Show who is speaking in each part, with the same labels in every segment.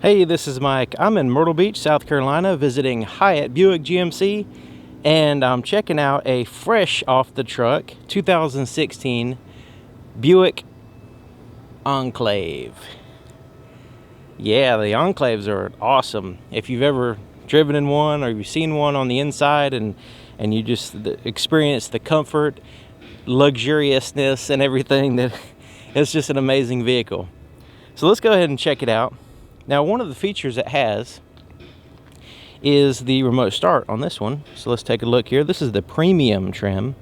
Speaker 1: Hey, this is Mike. I'm in Myrtle Beach, South Carolina, visiting Hyatt Buick GMC, and I'm checking out a fresh off the truck 2016 Buick Enclave. Yeah, the Enclaves are awesome. If you've ever driven in one or you've seen one on the inside and you just experience the comfort, luxuriousness, and everything, that it's just an amazing vehicle. So let's go ahead and check it out. Now, one of the features it has is the remote start on this one. So let's take a look here. This is the premium trim.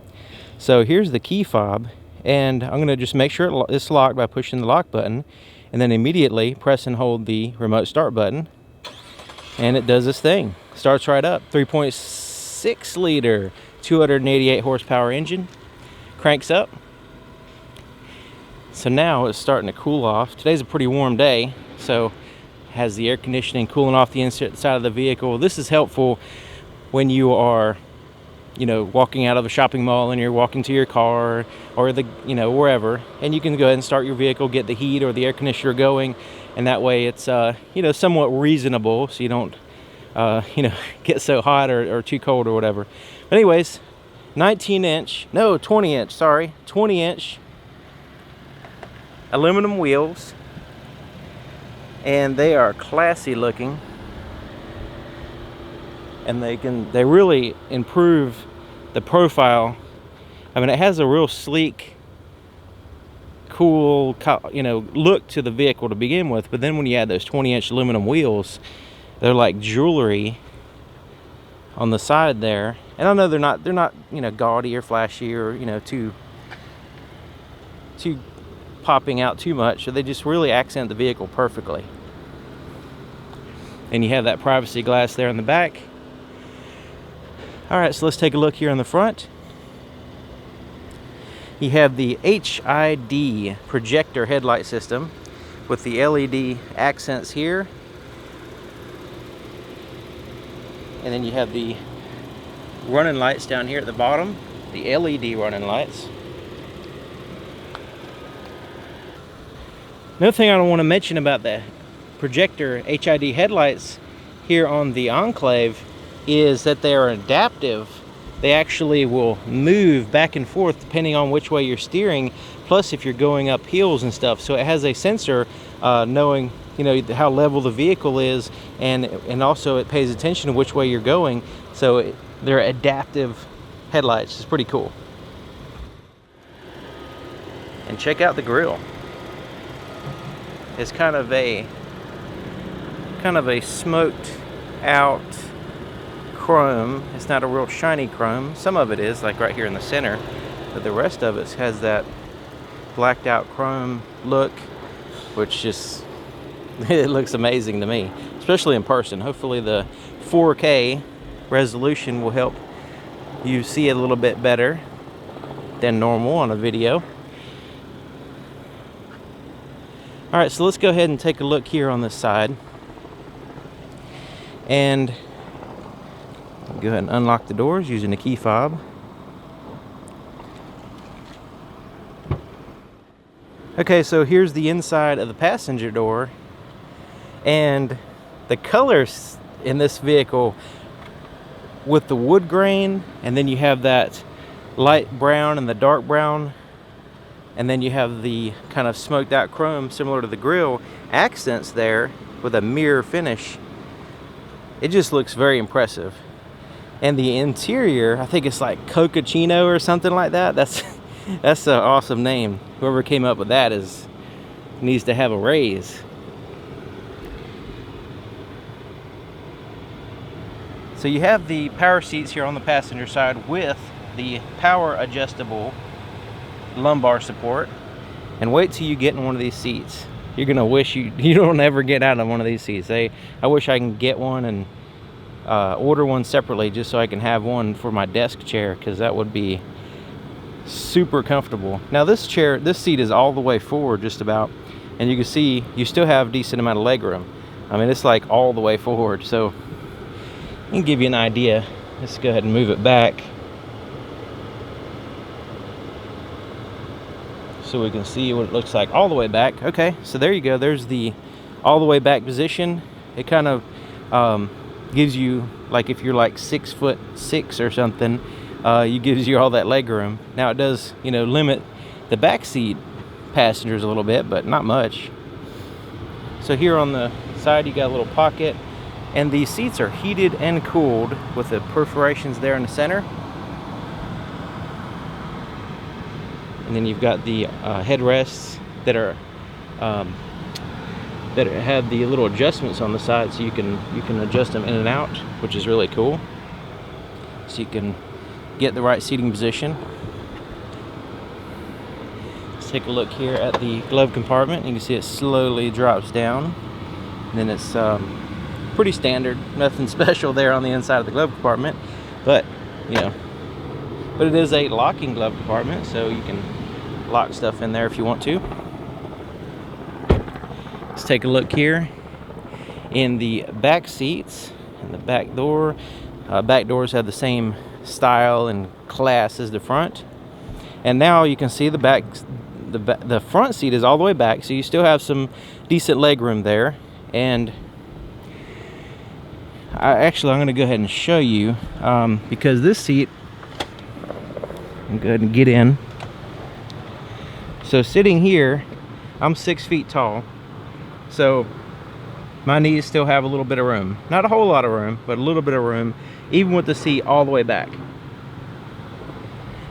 Speaker 1: So here's the key fob, and I'm going to just make sure it's locked by pushing the lock button, and then immediately press and hold the remote start button, and it does this thing. Starts right up. 3.6 liter, 288 horsepower engine. Cranks up. So now it's starting to cool off. Today's a pretty warm day, so has the air conditioning cooling off the inside of the vehicle. This is helpful when you are, walking out of a shopping mall and you're walking to your car or wherever, and you can go ahead and start your vehicle, get the heat or the air conditioner going, and that way it's somewhat reasonable, so you don't get so hot or too cold or whatever. But anyways, 20 inch aluminum wheels, and they are classy looking, and they really improve the profile. I mean, it has a real sleek, cool, look to the vehicle to begin with, but then when you add those 20-inch aluminum wheels, they're like jewelry on the side there. And I know they're not gaudy or flashy or too popping out too much, so they just really accent the vehicle perfectly. And you have that privacy glass there in the back. All right, so let's take a look here on the front. You have the HID projector headlight system with the LED accents here, and then you have the running lights down here at the bottom, the LED running lights. Another thing I want to mention about the projector HID headlights here on the Enclave is that they are adaptive. They actually will move back and forth depending on which way you're steering, plus if you're going up hills and stuff. So it has a sensor knowing how level the vehicle is, and also it pays attention to which way you're going. So they're adaptive headlights. It's pretty cool. And check out the grille. It's kind of a smoked out chrome. It's not a real shiny chrome. Some of it is, like right here in the center, but the rest of it has that blacked out chrome look, which just it looks amazing to me, especially in person. Hopefully the 4K resolution will help you see it a little bit better than normal on a video. All right, so let's go ahead and take a look here on this side. And go ahead and unlock the doors using the key fob. Okay, so here's the inside of the passenger door. And the colors in this vehicle with the wood grain, and then you have that light brown and the dark brown, and then you have the kind of smoked out chrome similar to the grille accents there with a mirror finish. It just looks very impressive. And the interior, I think it's like Cocachino or something like that. That's an awesome name. Whoever came up with that needs to have a raise. So you have the power seats here on the passenger side with the power adjustable lumbar support, and wait till you get in one of these seats. You're gonna wish you don't ever get out of one of these seats. I wish I can get one and order one separately just so I can have one for my desk chair, because that would be super comfortable. Now this seat is all the way forward just about, and you can see you still have a decent amount of leg room. I mean, it's like all the way forward, so I can give you an idea. Let's go ahead and move it back so we can see what it looks like all the way back. Okay, so there you go. There's the all the way back position. It kind of gives you, like if you're like 6'6" or something, it gives you all that leg room. Now it does, you know, limit the back seat passengers a little bit, but not much. So here on the side you got a little pocket, and these seats are heated and cooled with the perforations there in the center. And then you've got the headrests that are that have the little adjustments on the side, so you can adjust them in and out, which is really cool. So you can get the right seating position. Let's take a look here at the glove compartment. You can see it slowly drops down, and then it's pretty standard, nothing special there on the inside of the glove compartment, but you know, but it is a locking glove compartment, so you can lock stuff in there if you want to. Let's take a look here in the back seats and the back door. Back doors have the same style and class as the front, and now you can see the front seat is all the way back, so you still have some decent leg room there. And I'm going to go ahead and show you, because this seat, I'm go ahead and get in. So sitting here, I'm 6 feet tall, so my knees still have a little bit of room. Not a whole lot of room, but a little bit of room, even with the seat all the way back.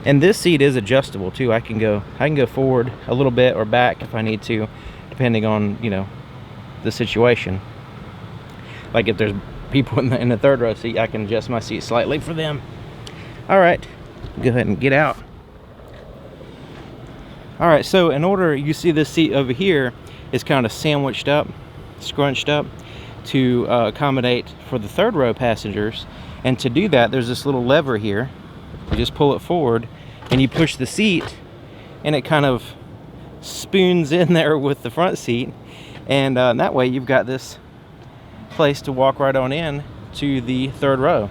Speaker 1: And this seat is adjustable too. I can go forward a little bit or back if I need to, depending on, you know, the situation. Like if there's people in the third row seat, I can adjust my seat slightly for them. All right, go ahead and get out. All right, so in order, you see this seat over here is kind of sandwiched up, scrunched up to accommodate for the third row passengers. And to do that, there's this little lever here. You just pull it forward and you push the seat, and it kind of spoons in there with the front seat, and that way you've got this place to walk right on in to the third row.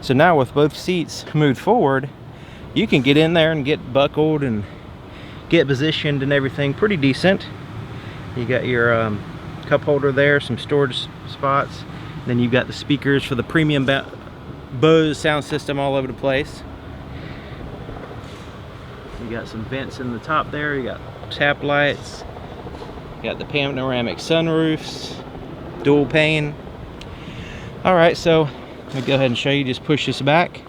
Speaker 1: So now with both seats moved forward, you can get in there and get buckled and get positioned and everything pretty decent. You got your cup holder there, some storage spots, then you've got the speakers for the premium Bose sound system all over the place. You got some vents in the top there, you got tap lights, you got the panoramic sunroofs, dual pane. All right, so let me go ahead and show you. Just push this back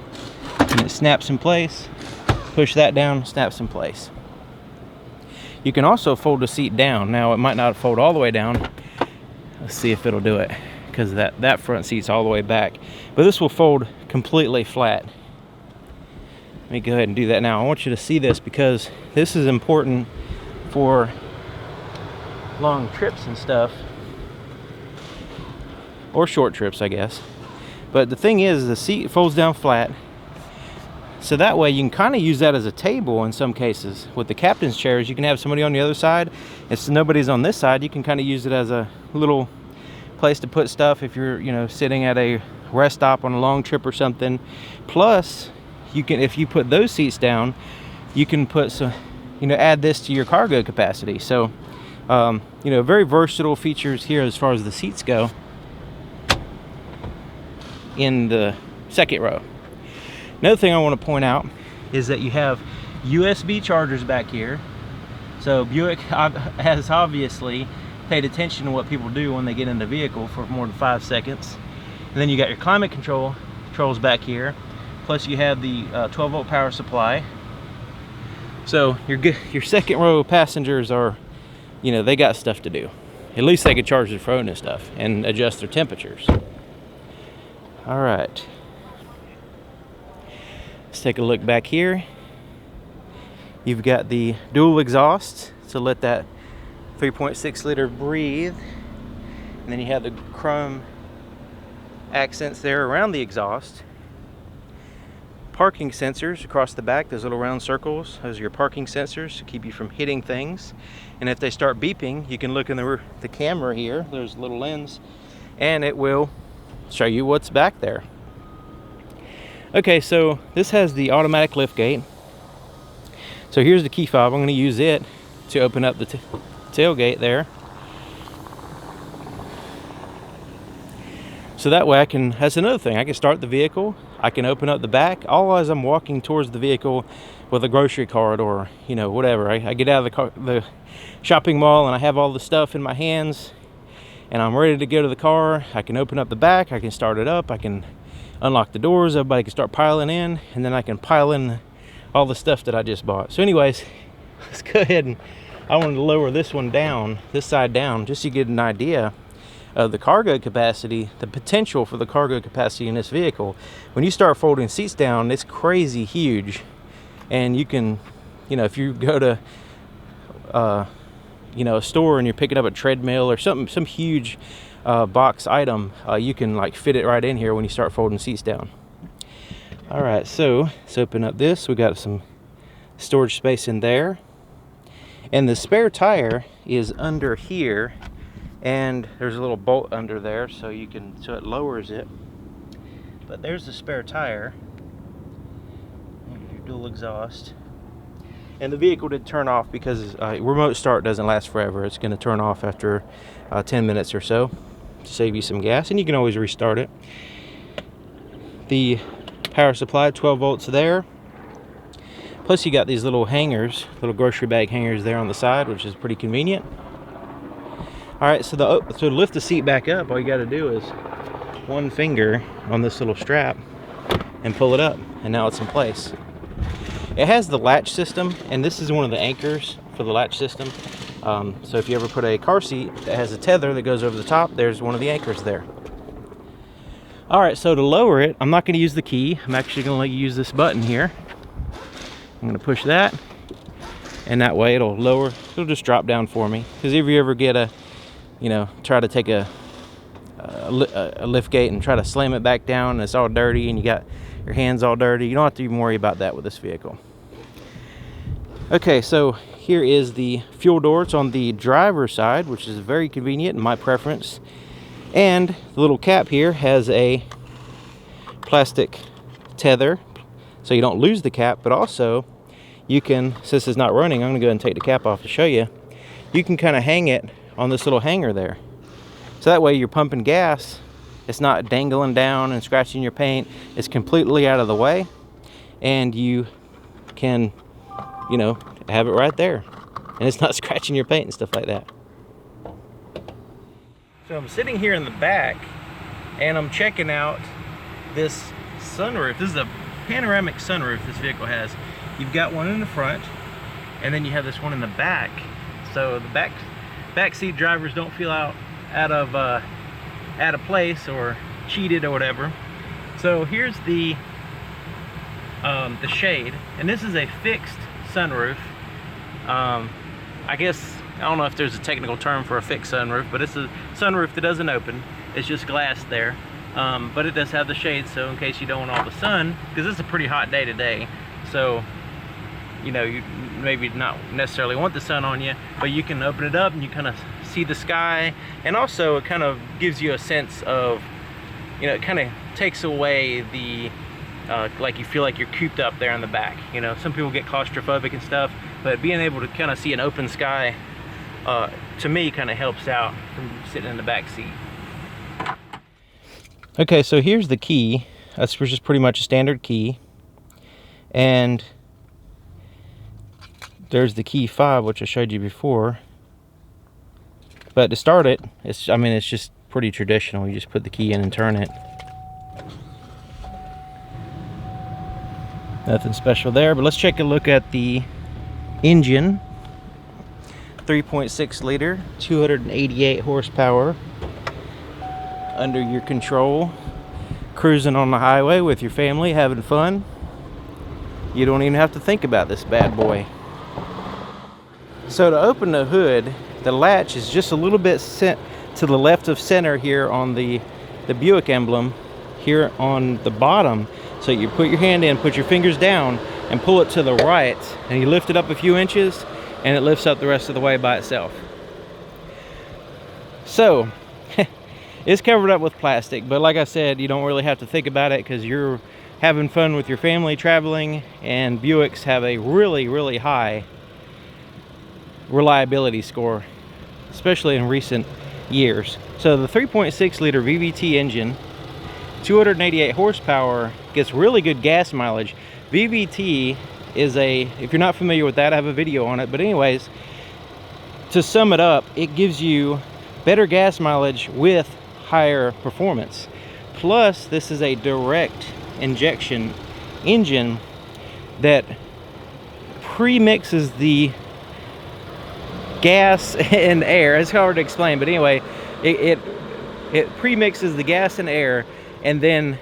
Speaker 1: and it snaps in place. Push that down, snaps in place. You can also fold the seat down. Now it might not fold all the way down. Let's see if it'll do it, because that front seat's all the way back. But this will fold completely flat. Let me go ahead and do that now. I want you to see this, because this is important for long trips and stuff, or short trips, I guess. But the thing is, the seat folds down flat, so that way you can kind of use that as a table in some cases. With the captain's chairs, you can have somebody on the other side. If nobody's on this side, you can kind of use it as a little place to put stuff if you're, you know, sitting at a rest stop on a long trip or something. Plus, you can, if you put those seats down, you can put some, you know, add this to your cargo capacity. So, you know, very versatile features here as far as the seats go in the second row. Another thing I want to point out is that you have USB chargers back here. So Buick has obviously paid attention to what people do when they get in the vehicle for more than 5 seconds. And then you got your climate controls back here. Plus you have the 12-volt power supply. So your second row passengers are, you know, they got stuff to do. At least they could charge their phone and stuff and adjust their temperatures. All right. Let's take a look back here. You've got the dual exhaust to let that 3.6 liter breathe. And then you have the chrome accents there around the exhaust. Parking sensors across the back, those little round circles, those are your parking sensors to keep you from hitting things. And if they start beeping, you can look in the camera here, there's a little lens, and it will show you what's back there. Okay, so this has the automatic lift gate. So here's the key fob. I'm going to use it to open up the tailgate there. So that way I can, that's another thing, I can start the vehicle, I can open up the back, all as I'm walking towards the vehicle with a grocery cart or, you know, whatever. I get out of the shopping mall and I have all the stuff in my hands and I'm ready to go to the car. I can open up the back, I can start it up, I can unlock the doors, everybody can start piling in, and then I can pile in all the stuff that I just bought. So anyways, let's go ahead and I wanted to lower this one down, this side down, just so you get an idea of the cargo capacity, the potential for the cargo capacity in this vehicle. When you start folding seats down, it's crazy huge. And you can, you know, if you go to you know, a store and you're picking up a treadmill or something, some huge box item, you can like fit it right in here when you start folding seats down. All right, so let's open up this. We got some storage space in there, and the spare tire is under here, and there's a little bolt under there so you can, so it lowers it. But there's the spare tire, your dual exhaust. And the vehicle did turn off because remote start doesn't last forever. It's going to turn off after 10 minutes or so to save you some gas, and you can always restart it. The power supply, 12 volts there. Plus you got these little hangers, little grocery bag hangers there on the side, which is pretty convenient. All right, so to lift the seat back up, all you got to do is one finger on this little strap and pull it up, and now it's in place. It has the latch system, and this is one of the anchors for the latch system. So if you ever put a car seat that has a tether that goes over the top, there's one of the anchors there. All right, so to lower it, I'm not going to use the key. I'm actually going to let you use this button here. I'm going to push that, and that way it'll lower, it'll just drop down for me. Because if you ever get a, you know, try to take a lift gate and try to slam it back down and it's all dirty and you got your hands all dirty, you don't have to even worry about that with this vehicle. Okay, so here is the fuel door. It's on the driver's side, which is very convenient in my preference. And the little cap here has a plastic tether so you don't lose the cap, but also you can, since it's not running, I'm going to go ahead and take the cap off to show you. You can kind of hang it on this little hanger there. So that way you're pumping gas, it's not dangling down and scratching your paint. It's completely out of the way, and you can, you know, have it right there, and it's not scratching your paint and stuff like that. So I'm sitting here in the back and I'm checking out this sunroof. This is a panoramic sunroof this vehicle has. You've got one in the front, and then you have this one in the back. So the back seat drivers don't feel out of place or cheated or whatever. So here's the shade, and this is a fixed sunroof. I guess, I don't know if there's a technical term for a fixed sunroof, but it's a sunroof that doesn't open. It's just glass there, but it does have the shade, so in case you don't want all the sun, because it's a pretty hot day today, so you know, you maybe not necessarily want the sun on you, but you can open it up and you kind of see the sky, and also it kind of gives you a sense of, you know, it kind of takes away the like you feel like you're cooped up there in the back. You know, some people get claustrophobic and stuff, but being able to kind of see an open sky, to me, kind of helps out from sitting in the back seat. Okay, so here's the key. That's just pretty much a standard key, and there's the key 5, which I showed you before. But to start it, it's just pretty traditional. You just put the key in and turn it. Nothing special there, but let's take a look at the engine. 3.6 liter, 288 horsepower, under your control, cruising on the highway with your family, having fun. You don't even have to think about this bad boy. So to open the hood, the latch is just a little bit sent to the left of center here on the Buick emblem here on the bottom. So you put your hand in, put your fingers down, and pull it to the right, and you lift it up a few inches, and it lifts up the rest of the way by itself. So it's covered up with plastic, but like I said, you don't really have to think about it because you're having fun with your family traveling, and Buicks have a really, really high reliability score, especially in recent years. So the 3.6 liter VVT engine 288 horsepower, gets really good gas mileage. VVT is if you're not familiar with that, I have a video on it, but anyways, to sum it up, it gives you better gas mileage with higher performance. Plus, this is a direct injection engine that pre-mixes the gas and air. It's hard to explain, but anyway, it pre-mixes the gas and air and then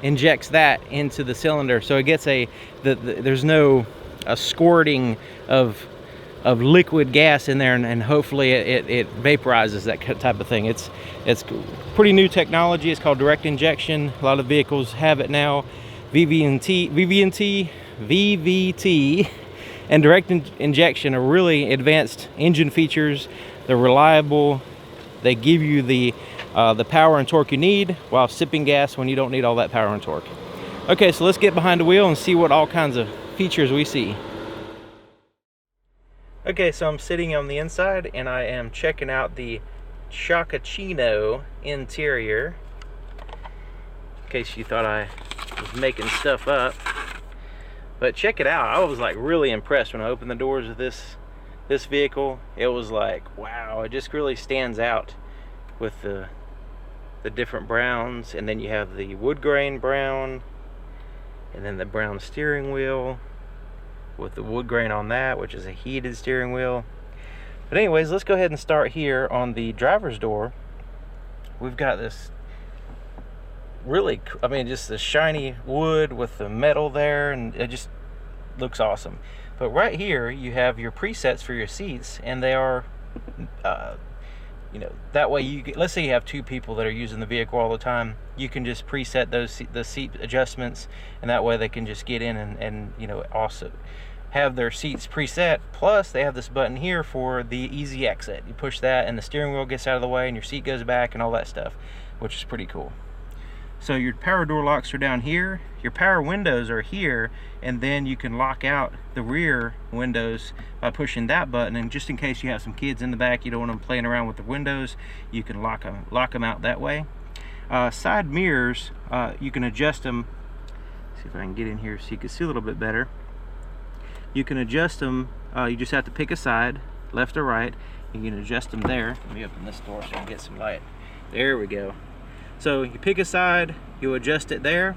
Speaker 1: injects that into the cylinder, so it gets there's no squirting of liquid gas in there, and hopefully it vaporizes that type of thing. It's pretty new technology. It's called direct injection. A lot of vehicles have it now. VVT and direct injection are really advanced engine features. They're reliable. They give you the power and torque you need while sipping gas when you don't need all that power and torque. Okay, so let's get behind the wheel and see what all kinds of features we see. Okay, so I'm sitting on the inside and I am checking out the Chocochino interior. In case you thought I was making stuff up. But check it out. I was like really impressed when I opened the doors of this vehicle. It was like, wow, it just really stands out with the different browns, and then you have the wood grain brown, and then the brown steering wheel with the wood grain on that, which is a heated steering wheel. But anyways, let's go ahead and start here on the driver's door. We've got this really, I mean, just the shiny wood with the metal there, and it just looks awesome. But right here you have your presets for your seats, and they are you know, that way you let's say you have two people that are using the vehicle all the time, you can just preset the seat adjustments, and that way they can just get in and you know, also have their seats preset. Plus they have this button here for the easy exit. You push that and the steering wheel gets out of the way and your seat goes back and all that stuff, which is pretty cool. So your power door locks are down here, your power windows are here, and then you can lock out the rear windows by pushing that button. And just in case you have some kids in the back, you don't want them playing around with the windows, you can lock them out that way. Side mirrors, you can adjust them. See if I can get in here so you can see a little bit better. You can adjust them, you just have to pick a side, left or right. You can adjust them there. Let me open this door so I can get some light. There we go. So you pick a side, you adjust it there,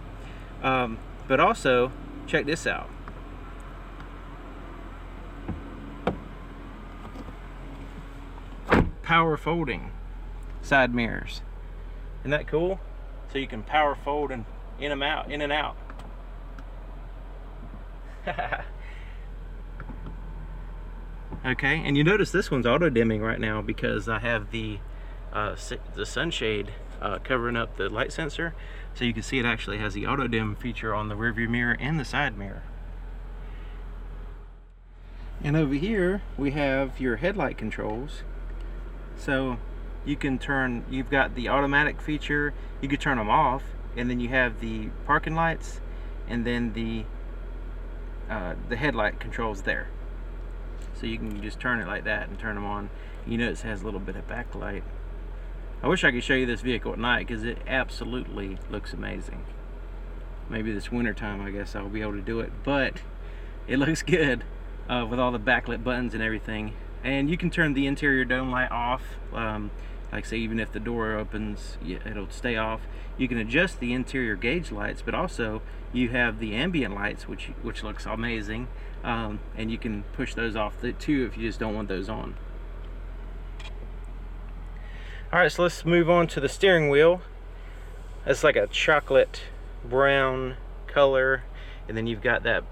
Speaker 1: but also check this out. Power folding side mirrors. Isn't that cool? So you can power fold and in and out. Okay, and you notice this one's auto dimming right now because I have the sunshade covering up the light sensor, so you can see it actually has the auto dim feature on the rear view mirror and the side mirror. And over here we have your headlight controls. So you can turn, you've got the automatic feature, you can turn them off, and then you have the parking lights, and then the headlight controls there. So you can just turn it like that and turn them on. You notice it has a little bit of backlight. I wish I could show you this vehicle at night because it absolutely looks amazing. Maybe this winter time I guess I'll be able to do it, but it looks good with all the backlit buttons and everything. And you can turn the interior dome light off. Like say, even if the door opens, it'll stay off. You can adjust the interior gauge lights, but also you have the ambient lights, which looks amazing. And you can push those off too if you just don't want those on. Alright, so let's move on to the steering wheel. It's like a chocolate brown color, and then you've got that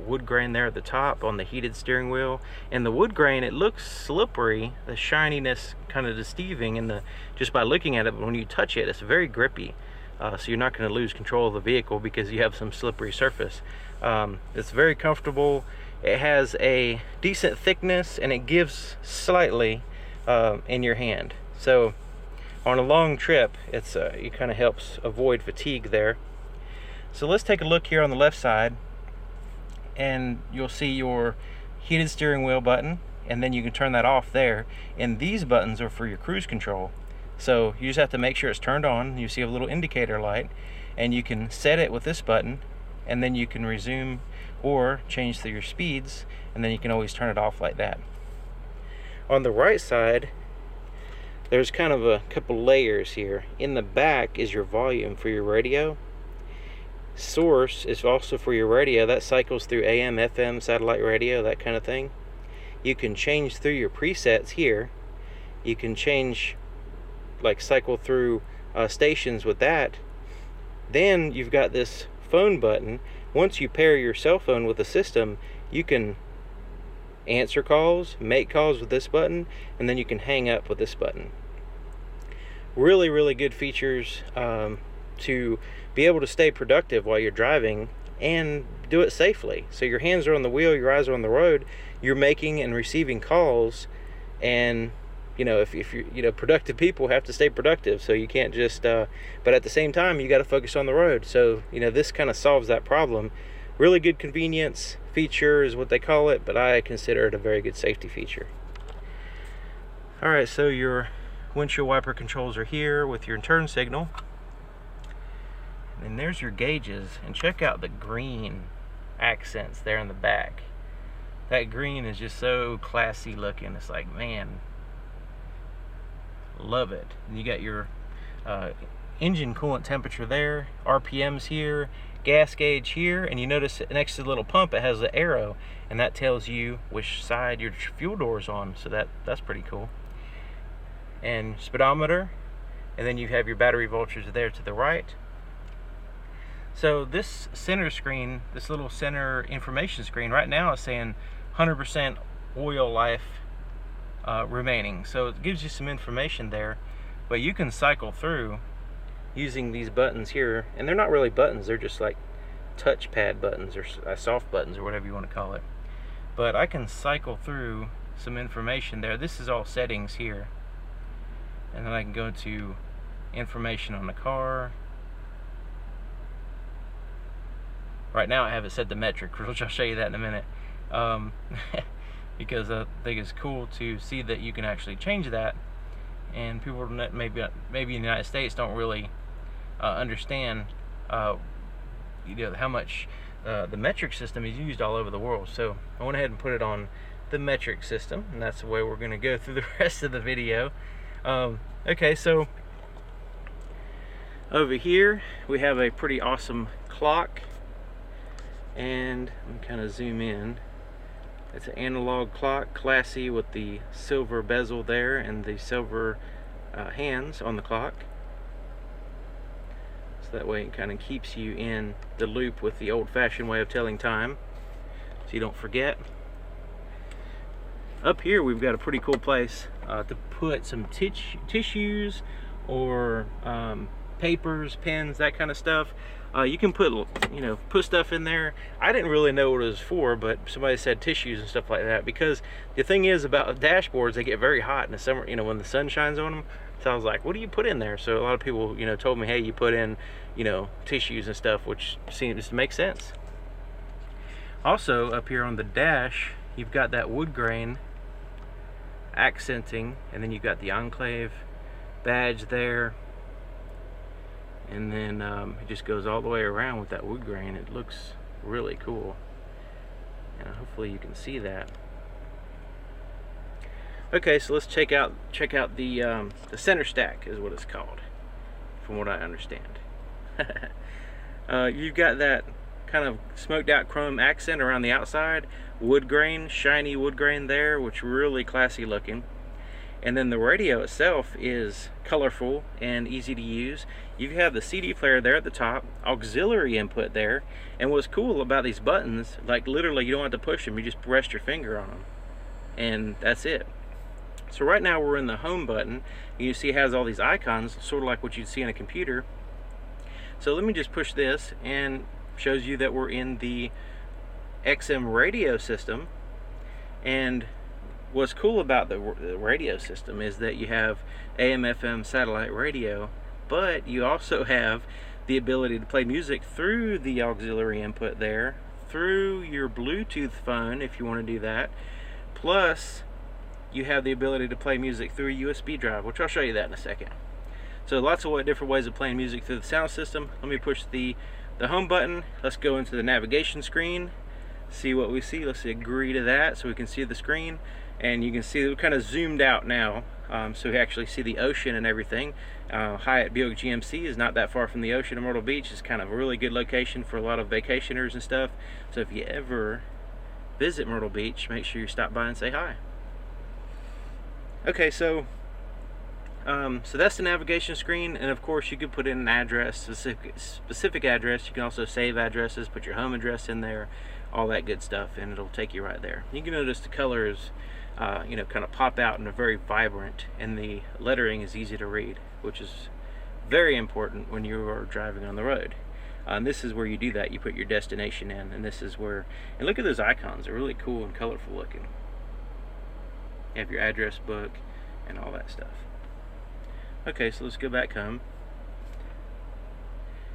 Speaker 1: wood grain there at the top on the heated steering wheel. And the wood grain, it looks slippery, the shininess kind of deceiving, and just by looking at it, but when you touch it, it's very grippy. So you're not going to lose control of the vehicle because you have some slippery surface. It's very comfortable. It has a decent thickness, and it gives slightly in your hand. So on a long trip, it kind of helps avoid fatigue there. So let's take a look here on the left side, and you'll see your heated steering wheel button, and then you can turn that off there. And these buttons are for your cruise control. So you just have to make sure it's turned on. You see a little indicator light, and you can set it with this button, and then you can resume or change your speeds, and then you can always turn it off like that. On the right side, there's kind of a couple layers here. In the back is your volume for your radio. Source is also for your radio. That cycles through AM, FM, satellite radio, that kind of thing. You can change through your presets here. You can change, like cycle through stations with that. Then you've got this phone button. Once you pair your cell phone with the system, you can answer calls, make calls with this button, and then you can hang up with this button. Really, really good features to be able to stay productive while you're driving and do it safely. So your hands are on the wheel, your eyes are on the road, you're making and receiving calls, and if you're productive people have to stay productive, so you can't just but at the same time you got to focus on the road. So this kind of solves that problem. Really good convenience feature is what they call it, but I consider it a very good safety feature. Alright, so your windshield wiper controls are here with your turn signal, and there's your gauges, and check out the green accents there in the back. That green is just so classy looking. It's like, man, love it. And you got your engine coolant temperature there, RPMs here, gas gauge here, and you notice next to the little pump it has the arrow, and that tells you which side your fuel door is on, so that's pretty cool. And speedometer, and then you have your battery voltage there to the right. So this center screen, this little center information screen right now is saying 100% oil life remaining, so it gives you some information there, but you can cycle through using these buttons here, and they're not really buttons, they're just like touchpad buttons or soft buttons or whatever you want to call it. But I can cycle through some information there. This is all settings here, and then I can go to information on the car. Right now I have it set to metric, which I'll show you that in a minute, because I think it's cool to see that you can actually change that, and people maybe in the United States don't really understand how much the metric system is used all over the world. So I went ahead and put it on the metric system, and that's the way we're going to go through the rest of the video. Okay, so over here we have a pretty awesome clock, and I'm kind of zoom in. It's an analog clock, classy, with the silver bezel there and the silver hands on the clock. So that way it kind of keeps you in the loop with the old-fashioned way of telling time, so you don't forget. Up here we've got a pretty cool place to put some tissues or papers, pens, that kind of stuff. You can put stuff in there. I didn't really know what it was for, but somebody said tissues and stuff like that, because the thing is about dashboards, they get very hot in the summer, when the sun shines on them. So I was like, what do you put in there? So a lot of people told me, hey, you put in tissues and stuff, which seems to make sense. Also up here on the dash, you've got that wood grain accenting, and then you've got the Enclave badge there, and then it just goes all the way around with that wood grain. It looks really cool, and hopefully you can see that. Okay, so let's check out the center stack is what it's called, from what I understand. You've got that kind of smoked out chrome accent around the outside, wood grain, shiny wood grain there, which really classy looking. And then the radio itself is colorful and easy to use. You have the CD player there at the top, auxiliary input there, and what's cool about these buttons, like literally you don't have to push them, you just rest your finger on them, and that's it. So right now we're in the home button. You see it has all these icons, sort of like what you'd see in a computer. So let me just push this, and shows you that we're in the XM radio system. And what's cool about the radio system is that you have AM, FM, satellite radio, but you also have the ability to play music through the auxiliary input there, through your Bluetooth phone if you want to do that, plus you have the ability to play music through a USB drive, which I'll show you that in a second. So lots of different ways of playing music through the sound system. Let me push the home button. Let's go into the navigation screen, see what we see. Let's agree to that so we can see the screen. And you can see we're kind of zoomed out now, so we actually see the ocean and everything. Hyatt Buick GMC is not that far from the ocean in Myrtle Beach. It's kind of a really good location for a lot of vacationers and stuff. So if you ever visit Myrtle Beach, make sure you stop by and say hi. Okay, so that's the navigation screen, and of course you could put in an address, specific address. You can also save addresses, put your home address in there, all that good stuff, and it'll take you right there. You can notice the colors, kind of pop out and are very vibrant, and the lettering is easy to read, which is very important when you are driving on the road. And this is where you do that. You put your destination in, and this is where, and look at those icons. They're really cool and colorful looking. You have your address book and all that stuff. Okay, so let's go back home.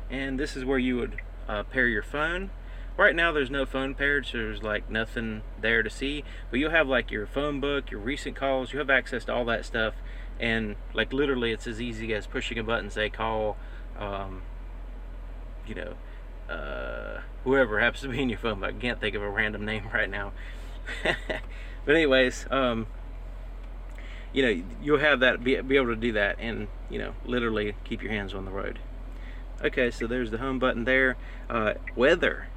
Speaker 1: And this is where you would pair your phone. Right now there's no phone paired, so there's like nothing there to see, but you'll have like your phone book, your recent calls. You have access to all that stuff, and like literally it's as easy as pushing a button, say call whoever happens to be in your phone, but I can't think of a random name right now. But anyways, you'll have that, be able to do that, and literally keep your hands on the road. Okay, so there's the home button there. Weather,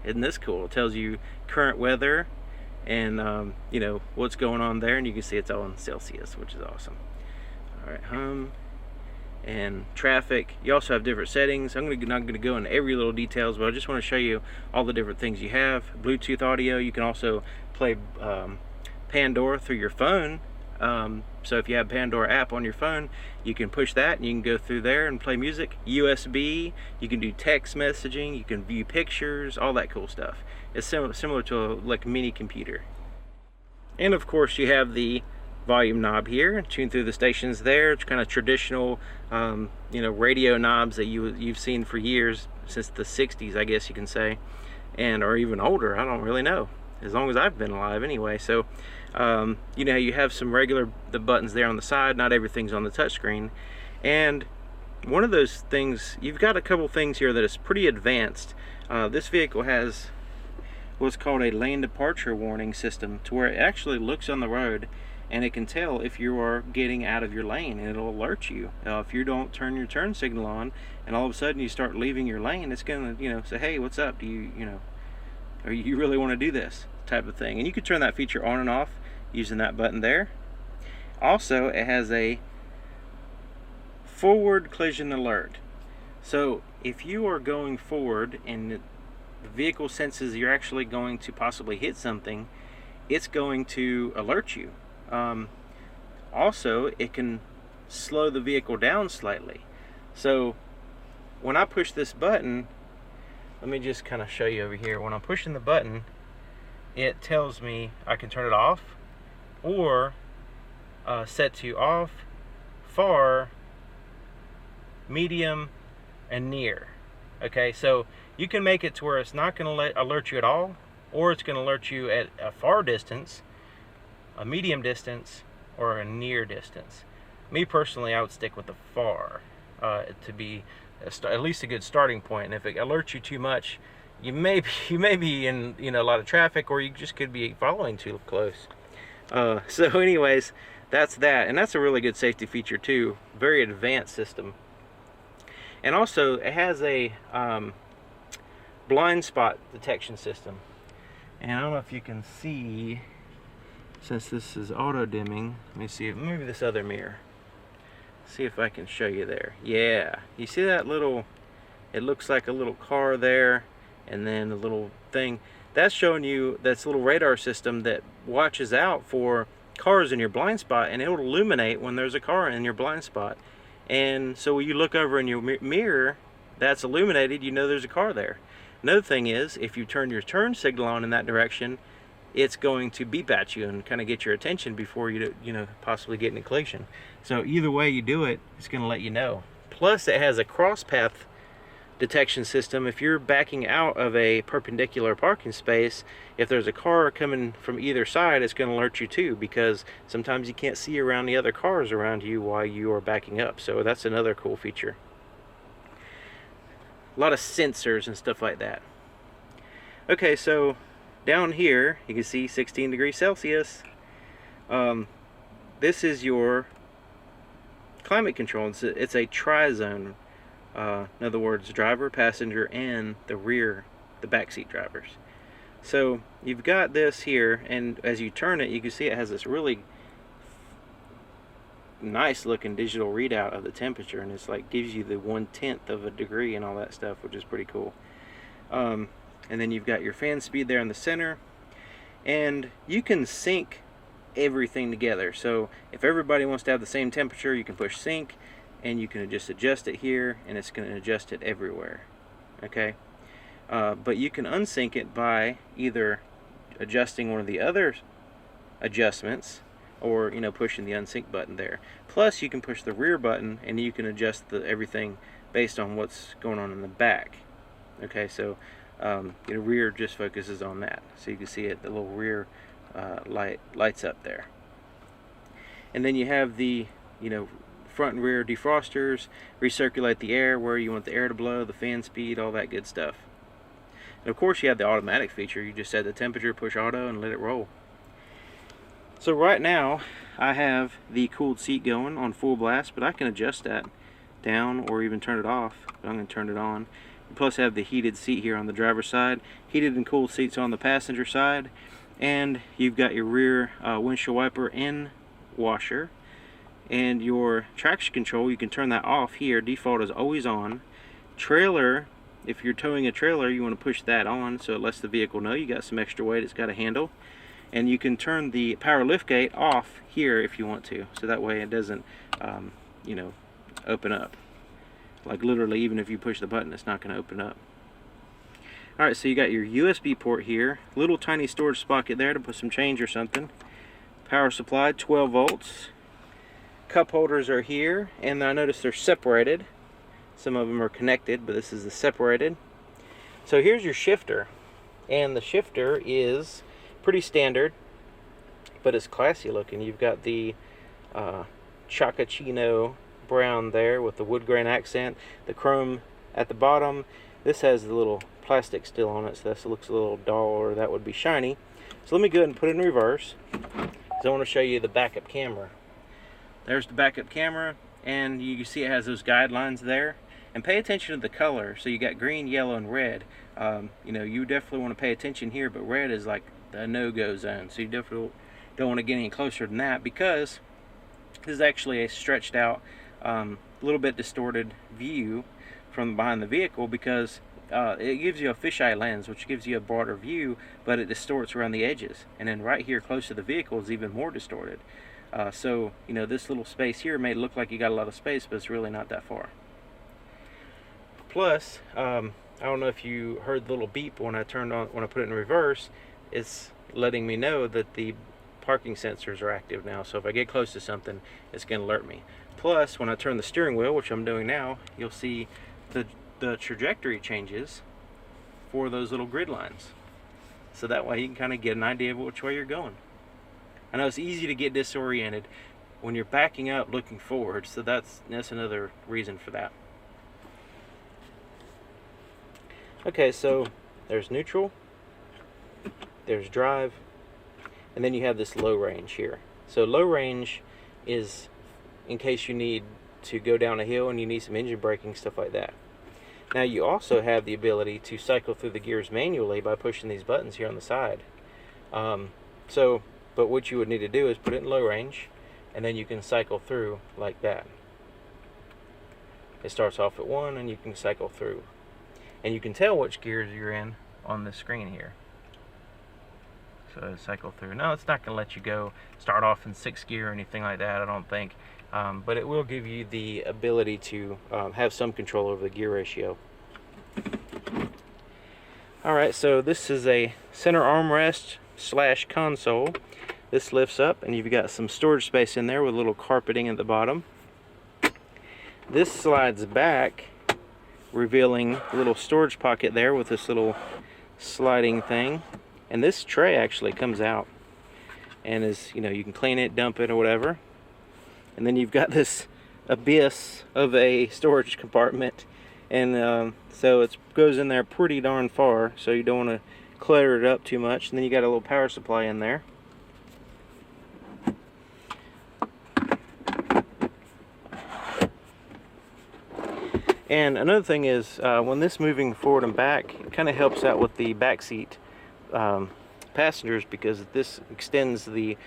Speaker 1: isn't this cool? It tells you current weather and what's going on there, and you can see it's all in Celsius, which is awesome. All right, home and traffic. You also have different settings. I'm not going to go into every little details, but I just want to show you all the different things you have. Bluetooth audio. You can also play Pandora through your phone. So if you have Pandora app on your phone, you can push that and you can go through there and play music. USB, you can do text messaging, you can view pictures, all that cool stuff. It's similar to like a mini computer. And of course you have the volume knob here, tune through the stations there. It's kind of traditional radio knobs that you've seen for years, since the 60s I guess you can say, and or even older, I don't really know, as long as I've been alive anyway. So you have some the buttons there on the side. Not everything's on the touchscreen, and one of those things, you've got a couple things here that is pretty advanced. This vehicle has what's called a lane departure warning system, to where it actually looks on the road and it can tell if you are getting out of your lane, and it'll alert you. If you don't turn your turn signal on and all of a sudden you start leaving your lane, it's gonna say, hey, what's up, do you or you really want to do this, type of thing. And you can turn that feature on and off using that button there. Also, it has a forward collision alert. So if you are going forward and the vehicle senses you're actually going to possibly hit something, it's going to alert you. Also, it can slow the vehicle down slightly. So when I push this button, let me just kind of show you over here. When I'm pushing the button, it tells me I can turn it off, or set to off, far, medium, and near. Okay, so you can make it to where it's not going to alert you at all, or it's going to alert you at a far distance, a medium distance, or a near distance. Me personally, I would stick with the far to be at least a good starting point. And if it alerts you too much, you may be in a lot of traffic, or you just could be following too close. So anyways, that's that, and that's a really good safety feature too. Very advanced system. And also it has a blind spot detection system. And I don't know if you can see, since this is auto dimming, let me see, move this other mirror. See if I can show you there. Yeah, you see that little, it looks like a little car there, and then a little thing that's showing you, that's a little radar system that watches out for cars in your blind spot, and it will illuminate when there's a car in your blind spot. And so when you look over in your mirror that's illuminated, you know there's a car there. Another thing is, if you turn your turn signal on in that direction, it's going to beep at you and kind of get your attention before you possibly get in a collision. So either way you do it, it's going to let you know. Plus it has a cross path detection system. If you're backing out of a perpendicular parking space, if there's a car coming from either side, it's going to alert you too, because sometimes you can't see around the other cars around you while you are backing up. So that's another cool feature. A lot of sensors and stuff like that. Okay, so down here you can see 16 degrees Celsius. This is your climate control. It's a tri-zone. In other words, driver, passenger, and the back seat drivers. So you've got this here, and as you turn it, you can see it has this really nice looking digital readout of the temperature, and it's like gives you the 1/10 of a degree and all that stuff, which is pretty cool. And then you've got your fan speed there in the center, and you can sync everything together. So if everybody wants to have the same temperature, you can push sync, and you can just adjust it here, and it's going to adjust it everywhere. Okay, but you can unsync it by either adjusting one of the other adjustments, or pushing the unsync button there. Plus you can push the rear button, and you can adjust everything based on what's going on in the back. Okay, so rear just focuses on that, so you can see it, the little rear lights up there. And then you have the front and rear defrosters, recirculate the air where you want the air to blow, the fan speed, all that good stuff. And of course you have the automatic feature. You just set the temperature, push auto, and let it roll. So right now I have the cooled seat going on full blast, but I can adjust that down or even turn it off. I'm going to turn it on. Plus I have the heated seat here on the driver's side, heated and cooled seats on the passenger side, and you've got your rear windshield wiper and washer. And your traction control, you can turn that off here. Default is always on. Trailer, if you're towing a trailer, you want to push that on so it lets the vehicle know you got some extra weight it's got to handle. And you can turn the power liftgate off here if you want to, so that way it doesn't open up. Like literally, even if you push the button, it's not going to open up. Alright, so you got your USB port here, little tiny storage socket there to put some change or something. Power supply, 12 volts. Cup holders are here, and I notice they're separated. Some of them are connected, but this is the separated. So here's your shifter, and the shifter is pretty standard, but it's classy looking. You've got the Chocachino brown there with the wood grain accent, the chrome at the bottom. This has the little plastic still on it, so this looks a little dull, or that would be shiny. So let me go ahead and put it in reverse, because I want to show you the backup camera. There's the backup camera, and you can see it has those guidelines there. And pay attention to the color. So you got green, yellow, and red. You definitely want to pay attention here, but red is like the no-go zone. So you definitely don't want to get any closer than that, because this is actually a stretched out, little bit distorted view from behind the vehicle, because it gives you a fisheye lens, which gives you a broader view, but it distorts around the edges. And then right here close to the vehicle is even more distorted. So this little space here may look like you got a lot of space, but it's really not that far. Plus, I don't know if you heard the little beep when I put it in reverse. It's letting me know that the parking sensors are active now. So if I get close to something, it's going to alert me. Plus, when I turn the steering wheel, which I'm doing now, you'll see the trajectory changes for those little grid lines. So that way you can kind of get an idea of which way you're going. I know it's easy to get disoriented when you're backing up looking forward, so that's another reason for that. Okay, so there's neutral, there's drive, and then you have this low range here. So low range is in case you need to go down a hill and you need some engine braking, stuff like that. Now you also have the ability to cycle through the gears manually by pushing these buttons here on the side. But what you would need to do is put it in low range, and then you can cycle through like that. It starts off at 1, and you can cycle through. And you can tell which gears you're in on the screen here. So cycle through. No, it's not going to let you go start off in 6th gear or anything like that, I don't think. But it will give you the ability to have some control over the gear ratio. Alright, so this is a center armrest / console. This lifts up, and you've got some storage space in there with a little carpeting at the bottom. This slides back revealing little storage pocket there with this little sliding thing. And this tray actually comes out and is, you know, you can clean it, dump it, or whatever. And then you've got this abyss of a storage compartment, and so it goes in there pretty darn far, so you don't want to clutter it up too much. And then you got a little power supply in there. And another thing is, when this moving forward and back, it kind of helps out with the back seat passengers, because this extends the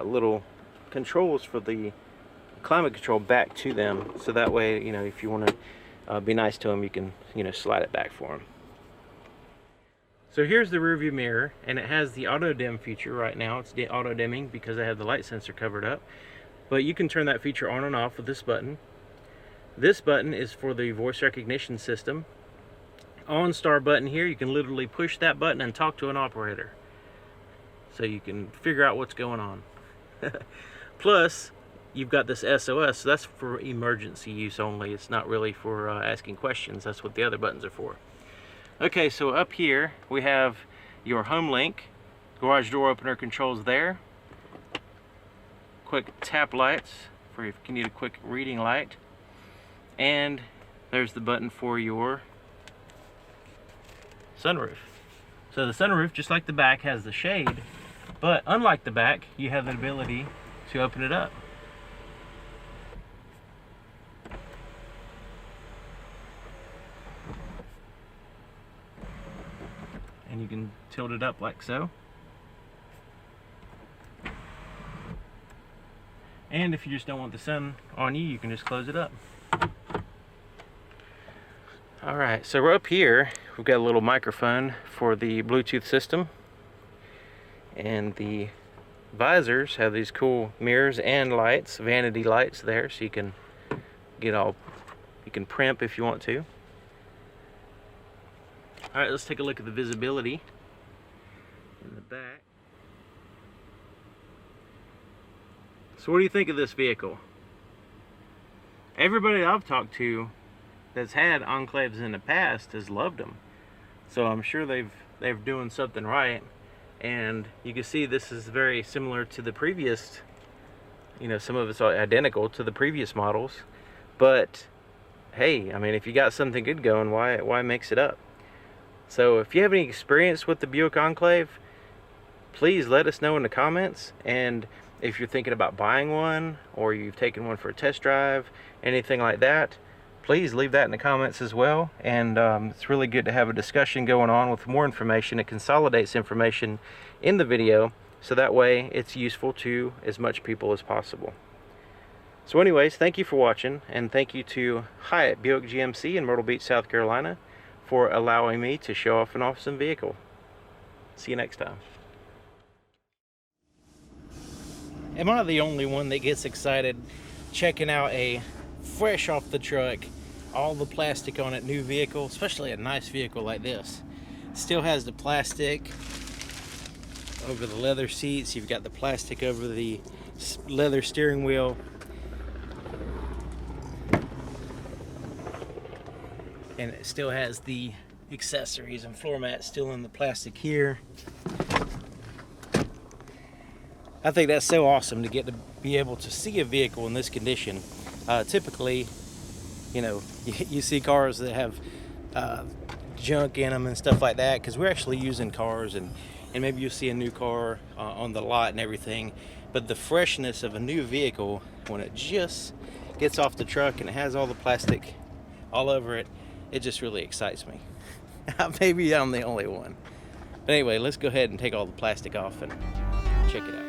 Speaker 1: little controls for the climate control back to them, so that way, you know, if you want to be nice to them, you can, you know, slide it back for them. So here's the rear view mirror, and it has the auto dim feature. Right now it's auto dimming because I have the light sensor covered up, but you can turn that feature on and off with this button. This button is for the voice recognition system. OnStar button here, you can literally push that button and talk to an operator, so you can figure out what's going on. Plus, you've got this SOS, so that's for emergency use only. It's not really for asking questions. That's what the other buttons are for. Okay, so up here we have your home link, garage door opener controls there, quick tap lights for if you need a quick reading light, and there's the button for your sunroof. So the sunroof, just like the back, has the shade, but unlike the back, you have the ability to open it up. And you can tilt it up like so. And if you just don't want the sun on you, you can just close it up. Alright, so we're up here. We've got a little microphone for the Bluetooth system. And the visors have these cool mirrors and lights, vanity lights there, so you can get all, you can primp if you want to. Alright, let's take a look at the visibility in the back. So what do you think of this vehicle? Everybody I've talked to that's had Enclaves in the past has loved them. So I'm sure they're doing something right. And you can see this is very similar to the previous, you know, some of it's identical to the previous models. But hey, I mean, if you got something good going, why mix it up? So if you have any experience with the Buick Enclave, please let us know in the comments. And if you're thinking about buying one, or you've taken one for a test drive, anything like that, please leave that in the comments as well. And it's really good to have a discussion going on with more information. It consolidates information in the video, so that way it's useful to as much people as possible. So anyways, thank you for watching, and thank you to Hyatt Buick GMC in Myrtle Beach, South Carolina, for allowing me to show off an awesome vehicle. See you next time. Am I the only one that gets excited checking out a fresh off the truck, all the plastic on it, new vehicle, especially a nice vehicle like this? Still has the plastic over the leather seats. You've got the plastic over the leather steering wheel. And it still has the accessories and floor mats still in the plastic here. I think that's so awesome to get to be able to see a vehicle in this condition. Typically, you know, you see cars that have junk in them and stuff like that, because we're actually using cars, and maybe you see a new car on the lot and everything, but the freshness of a new vehicle when it just gets off the truck and it has all the plastic all over it, it just really excites me. Maybe I'm the only one. But anyway, let's go ahead and take all the plastic off and check it out.